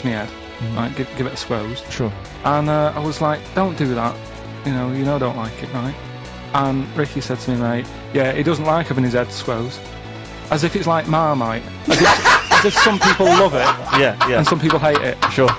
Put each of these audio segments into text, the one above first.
my head, right? Give it a squoze. Sure. And I was like, don't do that. You know I don't like it, right? And Ricky said to me, mate, yeah, he doesn't like having his head squoze. As if it's like Marmite. As if some people love it. Yeah. And some people hate it. Sure.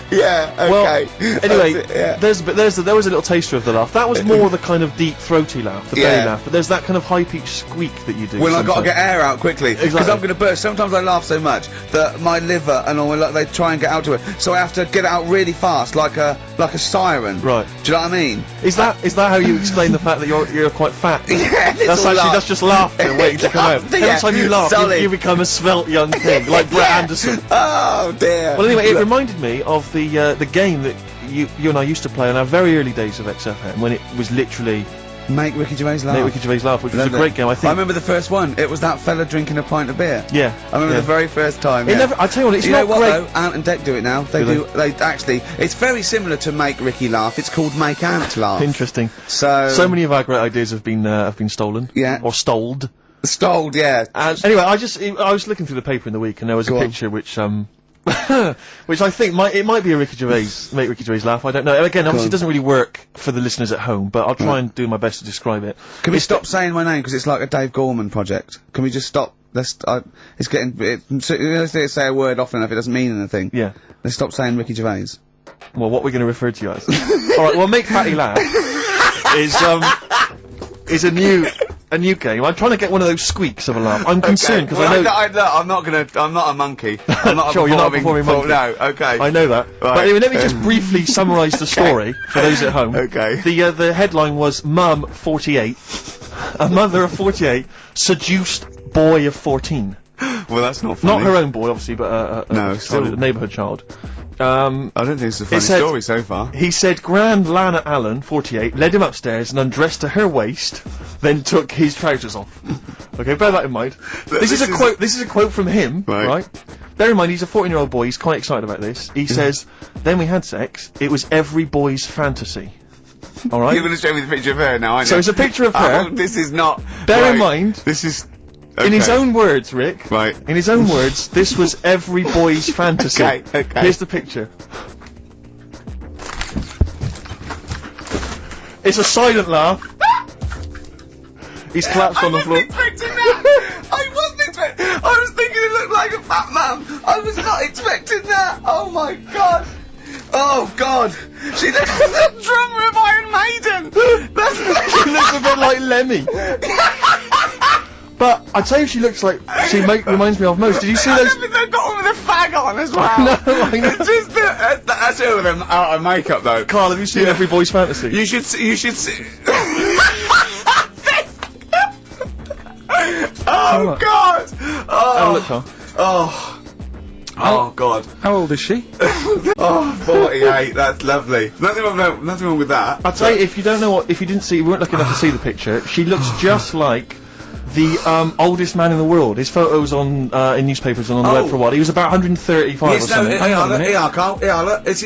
Yeah, okay. Well, anyway, Yeah. there was a little taster of the laugh. That was more the kind of deep, throaty laugh, the belly laugh. But there's that kind of high-pitched squeak that you do. When I've got to get air out quickly, because Exactly. I'm going to burst. Sometimes I laugh so much that my liver and all they try and get out to it, so I have to get it out really fast, like a siren. Right. Do you know what I mean? Is that how you explain the fact that you're quite fat? Yeah, That's just laughter waiting to come out. Every time you laugh, you become a svelte young thing, like Brett Anderson. Oh dear. Well, anyway, it reminded me of the game that you and I used to play in our very early days of XFM, when it was literally Make Ricky Gervais laugh. Make Ricky Gervais laugh, which was a great game. I think. I remember the first one. It was that fella drinking a pint of beer. Yeah. I remember the very first time. It never. I tell you what, it's you not know what great. though? Ant and Dec do it now. They actually. It's very similar to Make Ricky Laugh. It's called Make Ant Laugh. Interesting. So many of our great ideas have been stolen. Yeah. Or stoled. Stoled, yeah. Anyway, I was looking through the paper in the week, and there was a picture which which I think might be a Ricky Gervais, Make Ricky Gervais laugh. I don't know. Again, obviously, it doesn't really work for the listeners at home, but I'll try and do my best to describe it. Can we stop saying my name because it's like a Dave Gorman project? Can we just stop? It's getting. Let's say a word often enough, it doesn't mean anything. Yeah. Let's stop saying Ricky Gervais. Well, what we're going to refer to you as? All right. Well, Make Fatty Laugh is a new game. I'm trying to get one of those squeaks of a laugh. I'm concerned because I know. I'm not a monkey. I'm not Sure, you're not a performing monkey. No, okay. I know that. Right. But anyway, let me just briefly summarise the story for those at home. Okay. The headline was Mum 48, a mother of 48 seduced boy of 14. Well, that's not funny. Not her own boy, obviously, but still a neighbourhood child. I don't think it's a funny story so far. He said Grand Lana Allen, 48, led him upstairs and undressed to her waist, then took his trousers off. Okay, bear that in mind. This is a quote from him, right? Bear in mind, he's a 14-year-old boy, he's quite excited about this. He says, then we had sex, it was every boy's fantasy. Alright? You're going to show me the picture of her now, aren't you? So it's a picture of her. Oh, this is not... Bear in mind... This is... In his own words, Rick. Right. In his own words, this was every boy's fantasy. Okay. Here's the picture. It's a silent laugh. He's collapsed on the floor. I wasn't expecting that. I was thinking it looked like a fat man. I was not expecting that. Oh my god. Oh god. She looks like the drummer of Iron Maiden. She looks a bit like Lemmy. But I tell you, she looks like reminds me of most. Did you see those? They've got one with a fag on as well. I know. Just that's her with them out of makeup though. Carl, have you seen Every Boy's Fantasy? You should see. Oh god! Have a look, Carl. Oh god. How old is she? 48. That's lovely. Nothing wrong with that. I'll tell you, if you weren't lucky enough to see the picture, she looks just like the oldest man in the world. His photos on in newspapers and on the web for a while. He was about 135 or something. Carl. Look, it's,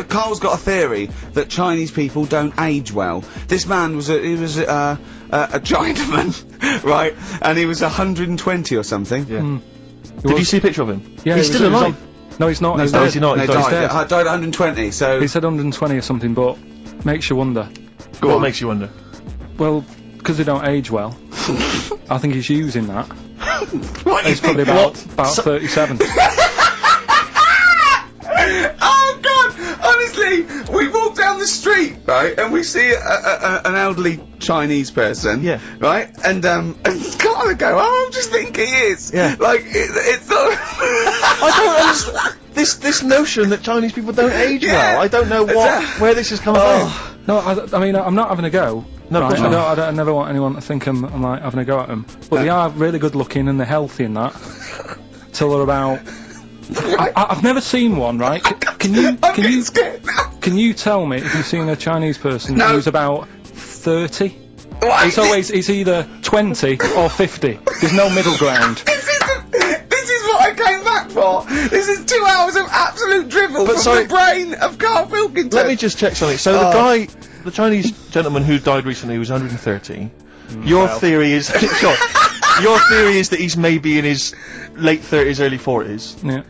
Carl's got a theory that Chinese people don't age well. This man was a Chinaman, right? And he was 120 or something. Yeah. Did you see a picture of him? Yeah, he's still alive. No, he's not. No, He's no, dead. is he not? No, He's he dead. died at 120. So He said 120 or something, but makes you wonder. What makes you wonder? Well, because they don't age well. I think he's using that. what He's probably about 37. Oh god! Honestly, we walk down the street, right, and we see an elderly Chinese person, Yeah. right, and Carl would go, "Oh, I just think he is." Yeah. Like it's not. I don't understand this notion that Chinese people don't age well. I don't know where this has come about. No, I mean, I'm not having a go. No, of right? course not. I never want anyone to think I'm like having a go at them. But they are really good looking and they're healthy and that. Till they're about. I've never seen one, right? Can you tell me if you've seen a Chinese person who's about 30? It's either 20 or 50. There's no middle ground. This is what I came back for. This is 2 hours of absolute drivel from the brain of Carl Pilkington. Let me just check something. So the Chinese gentleman who died recently was 130. Your theory is sure. your theory is that he's maybe in his late 30s, early 40s. Yeah.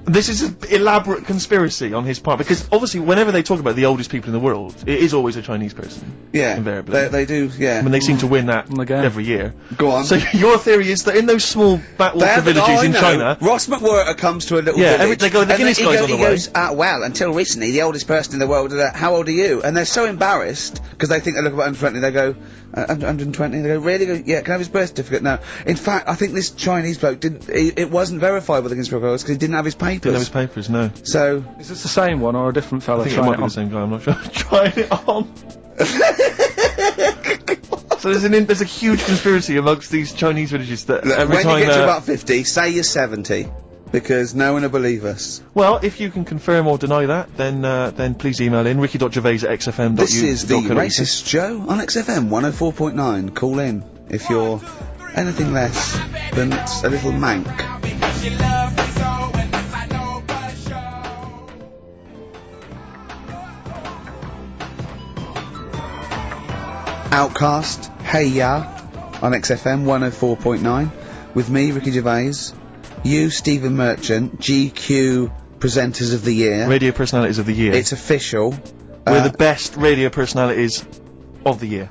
This is an elaborate conspiracy on his part, because obviously whenever they talk about the oldest people in the world, it is always a Chinese person. Yeah. Invariably. They do, yeah. I mean, they seem to win that Again. every year. Go on. So your theory is that in those small backwater villages in China... Ross McWhirter comes to a little Yeah, village. they go, the Guinness guy's on the way. He goes, well, until recently, the oldest person in the world, how old are you? And they're so embarrassed, because they think they look about 120, they go, 120, they go, really? They go, yeah, can I have his birth certificate? No. In fact, I think this Chinese bloke it wasn't verified by the Guinness Book of Records, because he didn't have his papers. Didn't have his papers, no. So... Is this the same one or a different fella? I think it might be the same guy, I'm not sure. Trying it on. So there's a huge conspiracy amongst these Chinese villages that every when time... you get to about 50, say you're 70. Because no one will believe us. Well, if you can confirm or deny that, then please email in ricky.gervais@xfm.u. This is the Racist Show on XFM 104.9. Call in if you're anything less than a little mank. Outcast, Hey Ya, on XFM 104.9, with me, Ricky Gervais, you, Stephen Merchant, GQ Presenters of the Year. Radio Personalities of the Year. It's official. We're the best radio personalities of the year.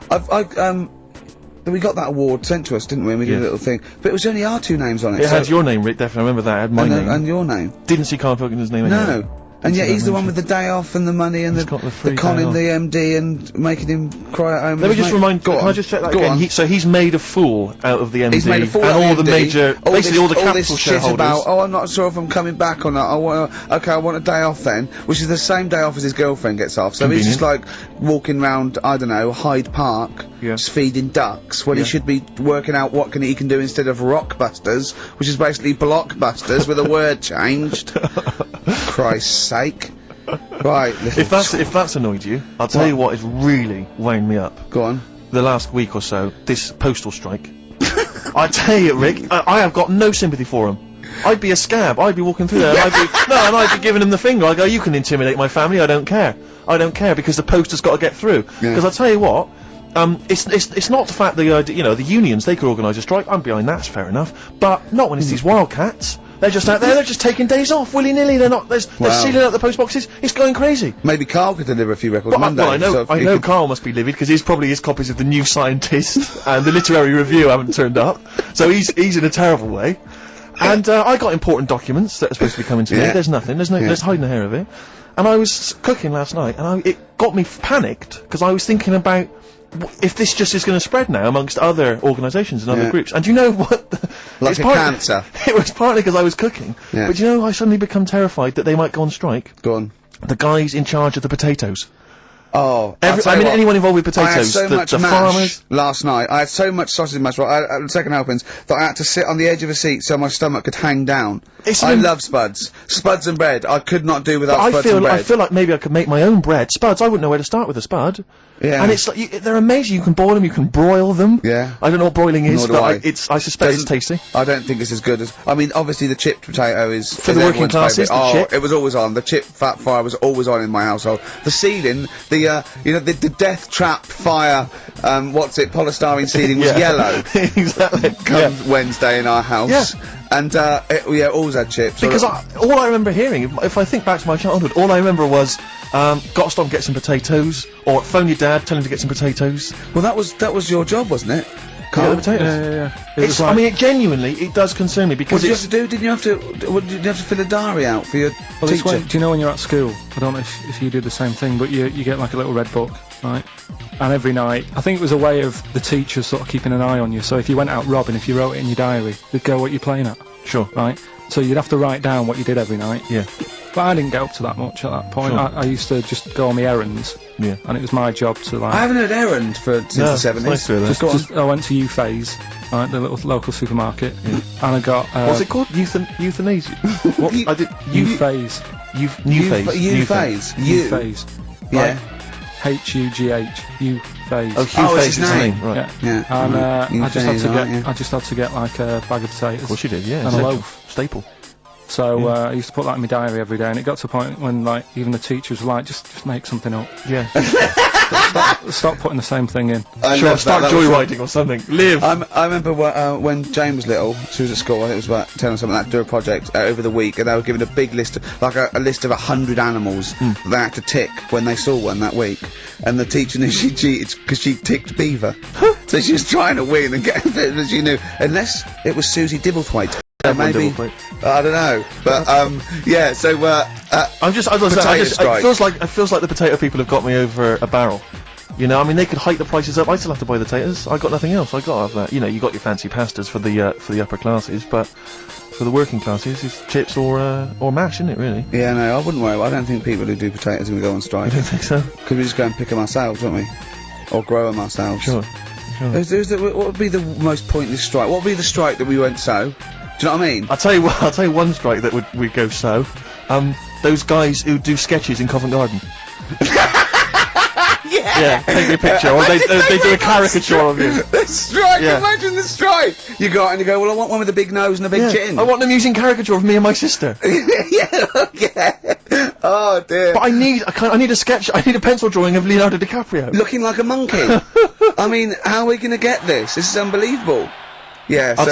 We got that award sent to us, didn't we? And we did a little thing. But it was only our two names on it. It had your name, Rick, definitely. I remember that. It had my name. And your name. Didn't see Carl Pilkington's name anywhere. No. And yet he's the one with the day off and the money and the conning the MD and making him cry at home. Let me just remind. Can I just check that again? So he's made a fool out of the MD. He's made a fool out of the MD. And all the major, basically all the capital shareholders. About, I'm not sure if I'm coming back or not. I want a day off then, which is the same day off as his girlfriend gets off. So he's just like walking round, I don't know, Hyde Park, just feeding ducks when he should be working out what he can do instead of Rockbusters, which is basically Blockbusters with a word changed. Christ's sake. Right. If that's annoyed you, I'll tell you what has really wound me up. Go on. The last week or so, this postal strike. I tell you, Rick, I have got no sympathy for him. I'd be a scab. I'd be walking through there, and I'd be giving him the finger. I go, you can intimidate my family. I don't care. I don't care because the post has got to get through. Because I tell you what. It's not the fact that the unions, they could organise a strike. I'm behind that. It's fair enough. But not when it's these wildcats. They're just out there. They're just taking days off willy nilly. They're not. They're sealing out the post boxes. It's going crazy. Maybe Carl could deliver a few records Monday. Well, I know Carl must be livid because his copies of the New Scientist and the Literary Review haven't turned up. So he's in a terrible way. And I got important documents that are supposed to be coming to me. There's nothing. There's hiding a hair of it. And I was cooking last night, and it got me panicked because I was thinking about. If this just is going to spread now amongst other organisations and other groups. And you know what? Like a cancer. It was partly because I was cooking. Yeah. But you know, I suddenly become terrified that they might go on strike. Go on. The guys in charge of the potatoes. Oh, anyone involved with potatoes. I had so much the mash farmers. Last night. I had so much sausage mash, at second helpings, that I had to sit on the edge of a seat so my stomach could hang down. I love spuds. Spuds and bread. I could not do without spuds and bread. I feel like maybe I could make my own bread. Spuds, I wouldn't know where to start with a spud. Yeah. And it's like, they're amazing. You can boil them, you can broil them. Yeah. I don't know what broiling is, but I suspect it's tasty. I don't think it's as good as, I mean, obviously the chipped potato is for the working classes. It was always on. The chip fat fire was always on in my household. The ceiling, the death trap fire, polystyrene ceiling was yellow. Exactly. Come Wednesday in our house. Yeah. And, always had chips. Because all I remember hearing, if I think back to my childhood, all I remember was, gotta stop and get some potatoes, or phone your dad, tell him to get some potatoes. Well, that was your job, wasn't it? Yeah, the potatoes. Yeah. I mean, it does concern me because what did you have to do? Did you have to fill a diary out for your teacher? Do you know when you're at school? I don't know if you do the same thing, but you get like a little red book, right? And every night, I think it was a way of the teachers sort of keeping an eye on you. So if you went out robbing, if you wrote it in your diary, they'd go what you're playing at. Sure. Right? So you'd have to write down what you did every night. Yeah. But I didn't get up to that much at that point. Sure. I used to just go on my errands. Yeah. And it was my job to like... I haven't heard errand since the 70s. Nice to hear that. I went to U-Phase, right, the little local supermarket, and I got... what's it called? Euthanasia? What? I did... U-Phase. U-Phase. U-Phase. Yeah. H-U-G-H. U-Phase. Oh, Hugh Phase is his name, right. Yeah. And I just had to get like a bag of potatoes. Of course you did, yeah. And a loaf. Staple. So I used to put that in my diary every day, and it got to a point when like even the teachers were like, just make something up. Yeah. Stop putting the same thing in. Sure, start joyriding or something. Live. I remember when Jane was little, she was at school, I think it was about 10 or something, like, to do a project over the week, and they were given a big list, like a list of 100 animals that they had to tick when they saw one that week. And the teacher knew she cheated because she ticked beaver. So she was trying to win and get it, but she knew, unless it was Susie Dibblethwaite. Maybe, I don't know, but yeah. So I'm just, I it feels like the potato people have got me over a barrel. You know, I mean, they could hike the prices up. I still have to buy the potatoes. I got nothing else. I got to have that. You know, you got your fancy pastas for the upper classes, but for the working classes, it's chips or mash, isn't it? Really? Yeah, no, I wouldn't worry. I don't think people who do potatoes are going to go on strike. I don't think so. Could we just go and pick them ourselves, wouldn't we? Or grow them ourselves? Sure. What would be the most pointless strike? What would be the strike that we went so? Do you know what I mean? I'll tell you one strike that would go so. Those guys who do sketches in Covent Garden. Yeah, take your picture, or they do a caricature of you. The strike, imagine the strike! You go out and you go, well, I want one with a big nose and a big chin. I want them using caricature of me and my sister. yeah. Oh dear. But I need a sketch, I need a pencil drawing of Leonardo DiCaprio. Looking like a monkey. I mean, how are we gonna get this? This is unbelievable. Yeah, I'll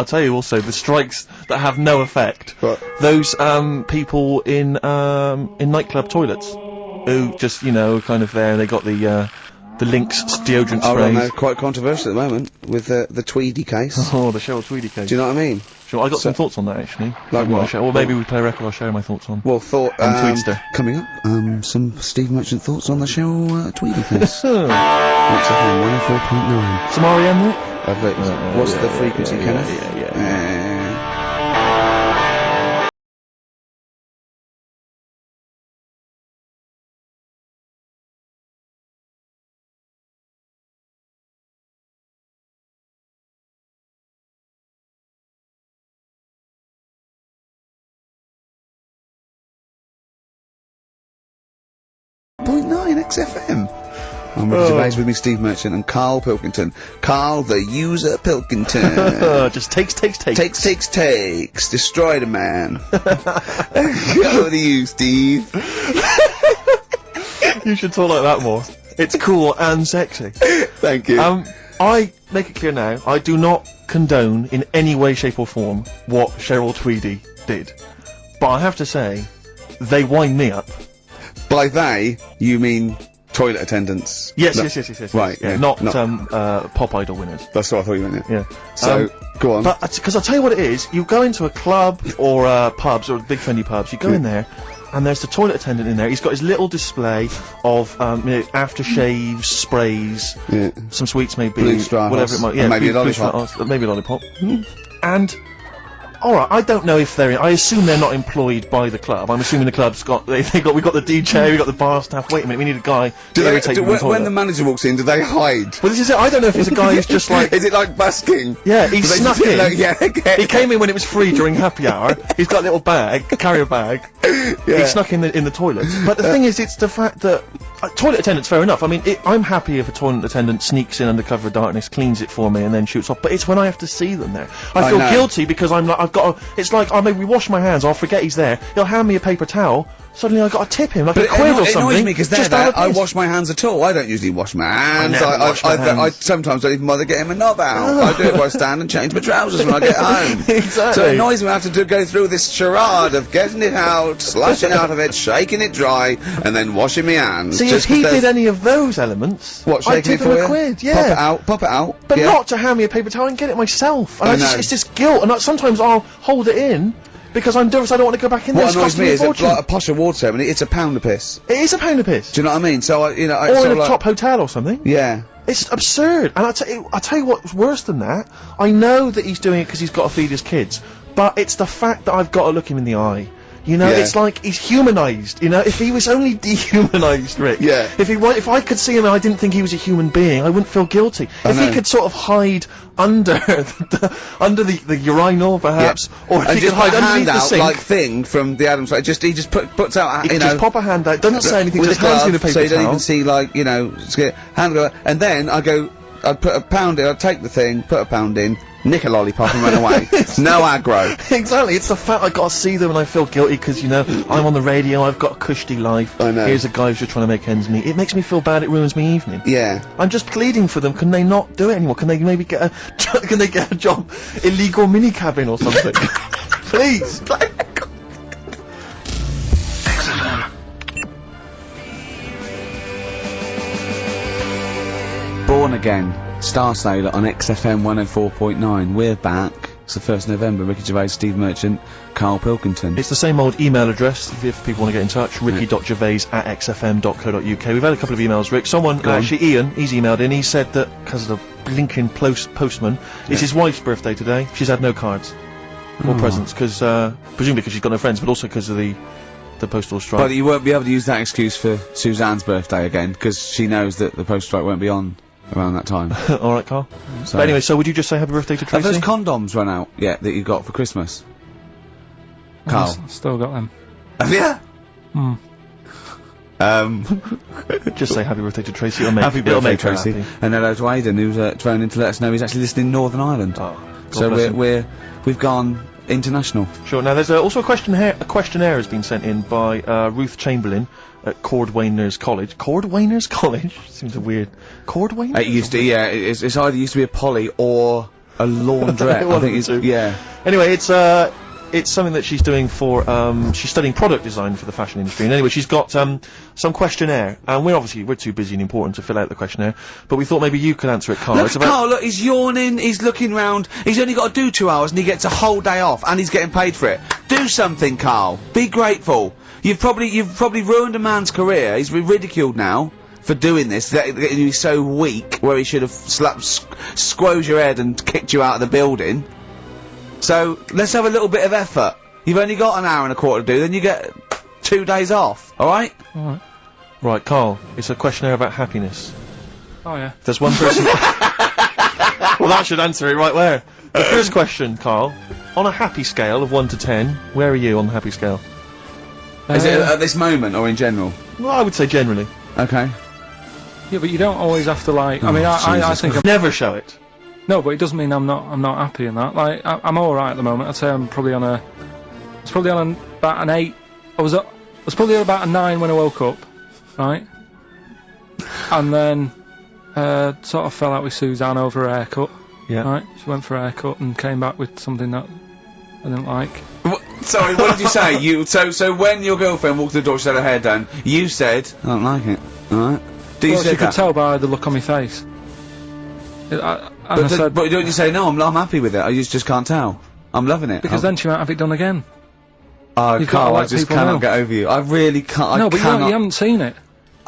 tell you also, the strikes that have no effect. What? Those, people in nightclub toilets. Who just, you know, kind of there, they got the Lynx deodorant sprays. Oh, well, no, quite controversial at the moment, with the Tweedy case. Oh, the Cheryl Tweedy case. Do you know what I mean? Sure, I got some thoughts on that, actually. Like what? Or maybe we play a record, I'll share my thoughts on. Well, Tweedster. Coming up, some Steve Merchant thoughts on the Cheryl Tweedy case. What's FM 104.9. Some R.E.M. Rick? What's the frequency, Kenneth? Yeah. 0.9 XFM. I'm Ricky Gervais with me, Steve Merchant, and Carl Pilkington. Carl, the user Pilkington. Just takes. Takes. Destroy the man. Over to you, Steve. You should talk like that more. It's cool and sexy. Thank you. I make it clear now, I do not condone in any way, shape or form what Cheryl Tweedy did. But I have to say, they wind me up. By they, you mean toilet attendants? Yes. Right, yeah. Not Pop Idol winners. That's what I thought you meant, yeah. So, go on. But, because I'll tell you what it is, you go into a club, or pubs, or big friendly pubs, you go in there, and there's the toilet attendant in there, he's got his little display of, aftershaves, sprays, some sweets maybe, whatever it might, maybe a lollipop. Maybe a lollipop. And, alright, I don't know if I assume they're not employed by the club. I'm assuming the club's got, we got the DJ, we got the bar staff, wait a minute, we need a guy to irritate the toilet. When the manager walks in, do they hide? Well, this is it, I don't know if it's a guy who's just like... Is it like busking? Yeah, he snuck in. Like, He came in when it was free during happy hour, he's got a little bag, carrier bag, he snuck in the toilet. But the thing is, it's the fact that... toilet attendants, fair enough, I mean, I'm happy if a toilet attendant sneaks in under cover of darkness, cleans it for me, and then shoots off, but it's when I have to see them there. I feel guilty because I'm like, I've got to... It's like, oh, maybe wash my hands, I'll forget he's there, he'll hand me a paper towel, suddenly I've got to tip him, like a quid or something. It annoys me because I wash my hands at all. I don't usually wash my hands. I sometimes don't even bother getting my knob out. I do it by stand and change my trousers when I get home. Exactly. So it annoys me I have to go through this charade of getting it out, slushing out of it, shaking it dry, and then washing my hands. See, if he did any of those elements, I'd tip him a quid, yeah. Pop it out. But not to hand me a paper towel and get it myself. And it's just guilt, and sometimes I'll hold it in, because I'm nervous I don't want to go back in there. What annoys me is like a posh award ceremony, it's a pound a piss. It is a pound a piss. Do you know what I mean? So, or in a top hotel or something. Yeah. It's absurd. And I'll tell you what's worse than that. I know that he's doing it because he's got to feed his kids. But it's the fact that I've got to look him in the eye. You know, it's like he's humanised. You know, if he was only dehumanised, Rick. Yeah. If I could see him and I didn't think he was a human being, I wouldn't feel guilty. If he could sort of hide under the urinal, perhaps, or if he could hide underneath the sink, like Thing from the Addams Family. He just puts out. He just pop a hand out, doesn't say anything, just hands me the paper so you don't towel. even see, like, you know, hand go, and then I'd put a pound in. I'd take the thing, put a pound in, nick a lollipop and run away. No aggro. Exactly, it's the fact I gotta see them and I feel guilty because, you know, I'm on the radio, I've got a cushy life. I know. Here's a guy who's just trying to make ends meet. It makes me feel bad, it ruins my evening. Yeah. I'm just pleading for them, can they not do it anymore? Can they maybe get a, can they get a job, illegal mini-cabin or something? Please! Born Again, Star Sailor on XFM 104.9. We're back. It's the 1st November. Ricky Gervais, Steve Merchant, Carl Pilkington. It's the same old email address if people want to get in touch, ricky.gervais@xfm.co.uk. We've had a couple of emails, Rick. Someone, actually Ian, he's emailed in, he said that, because of the blinking postman, it's his wife's birthday today. She's had no cards or presents, because, presumably because she's got no friends, but also because of the postal strike. But you won't be able to use that excuse for Suzanne's birthday again, because she knows that the postal strike won't be on around that time. Alright, Carl. So But anyway, so would you just say happy birthday to Tracy? have those condoms run out yet that you got for Christmas? Carl? I've still got them. Have you? Just say happy birthday to Tracy. It'll make, Happy it'll birthday, make her Tracy. happy. And hello to Aidan, who's phoned in to let us know he's actually listening in Northern Ireland. Oh, God so bless him. we've gone international. Sure. Now, there's also a questionnaire has been sent in by Ruth Chamberlain at Cordwainers College. Cordwainers College? Seems a weird... Cordwainers? It used to, yeah, it's either used to be a poly or a laundrette. I think it's, yeah. Anyway, it's something that she's doing for, she's studying product design for the fashion industry. And anyway, she's got, some questionnaire. And we're too busy and important to fill out the questionnaire. But we thought maybe you could answer it, Carl. Look, Carl, look, he's yawning, he's looking round, he's only got to do 2 hours and he gets a whole day off and he's getting paid for it. Do something, Carl. Be grateful. You've probably ruined a man's career. He's been ridiculed now for doing this. That he's so weak, where he should have squoze your head and kicked you out of the building. So, let's have a little bit of effort. You've only got an hour and a quarter to do, then you get 2 days off, alright? Alright. Right, Carl, it's a questionnaire about happiness. Oh yeah. There's one person... Well, that should answer it right there. The first question, Carl, on a happy scale of 1 to 10, where are you on the happy scale? Is it at this moment or in general? Well, I would say generally. Okay. Yeah, but you don't always have to like. I mean, I think I'm, Never show it. no, but it doesn't mean I'm not happy in that. Like, I'm all right at the moment. I'd say I'm probably on a. I was probably on about an 8. I was probably on about a 9 when I woke up, right? And then sort of fell out with Suzanne over her haircut. Yeah. Right. She went for a haircut and came back with something that I didn't like. Sorry, what did you say? So when your girlfriend walked through the door, she had her hair done, you said, I don't like it. Alright? Well, she could tell by the look on my face. I said, but don't you say, no, I'm happy with it, I just can't tell. I'm loving it. because then she might have it done again. Oh, You've Carl, gotta I let just people cannot know. get over you. I really can't, No, I but cannot. you haven't seen it.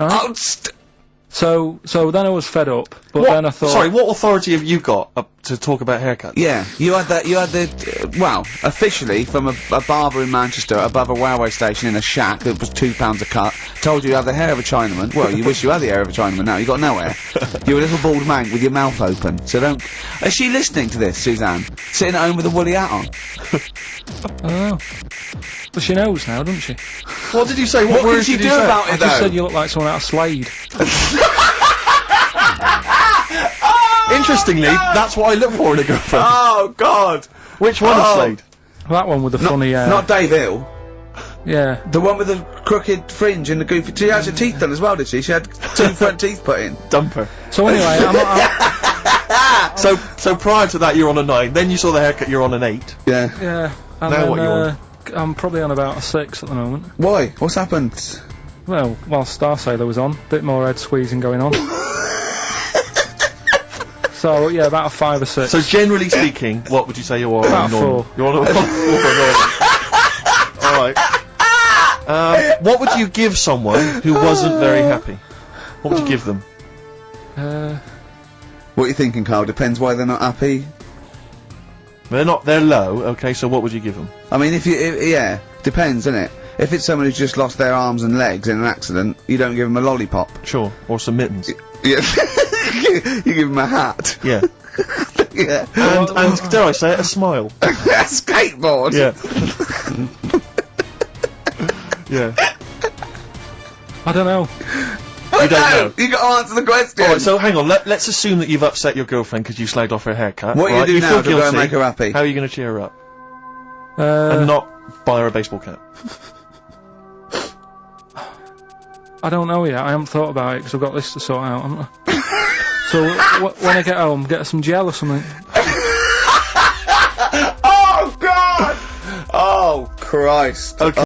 Right? Oh, So then I was fed up, but then I thought... Sorry, what authority have you got to talk about haircuts? yeah, you had the, well, officially from a barber in Manchester above a railway station in a shack that was £2 a cut, told you had the hair of a Chinaman. Well, you wish you had the hair of a Chinaman now, you got no hair. You're a little bald man with your mouth open, so don't... Is she listening to this, Suzanne? Sitting at home with a woolly hat on? I don't know. But she knows now, doesn't she? What did you say? What words did you did do you say? about I it, just though? said you look like someone out of Slade. Interestingly, that's what I look for in a girlfriend. Oh, God! Which one of Slade? That one with the funny... Not Dave Hill. yeah. The one with the crooked fringe and the goofy... She had her teeth done as well, did she? She had 2 front teeth put in. Dumper. So anyway, So prior to that, you're on a 9. Then you saw the haircut, you're on an 8. Yeah. yeah. And Now then, what you on? I'm probably on about a 6 at the moment. Why? What's happened? Well, while Star Sailor was on, bit more head squeezing going on. So yeah, about a 5 or 6. So generally speaking, what would you say you're on? About a 4. You're on a 4. Alright. What would you give someone who wasn't very happy? What would you give them? What are you thinking, Carl? Depends why they're not happy. They're low, okay, so what would you give them? I mean, yeah, depends, innit? If it's someone who's just lost their arms and legs in an accident, you don't give them a lollipop. Sure, or some mittens. Yeah. You give them a hat. Yeah. Yeah. And dare I say it, a smile. A skateboard. Yeah. Yeah. I don't know. You don't know. You got to answer the question. Alright, so hang on, let's assume that you've upset your girlfriend because you slagged off her haircut. What right? you do now feel to go guilty. and make her happy? How are you going to cheer her up? And not buy her a baseball cap. I don't know yet. I haven't thought about it because I've got this to sort out, haven't I? So when I get home, get her some gel or something. Oh God! Oh Christ! Okay.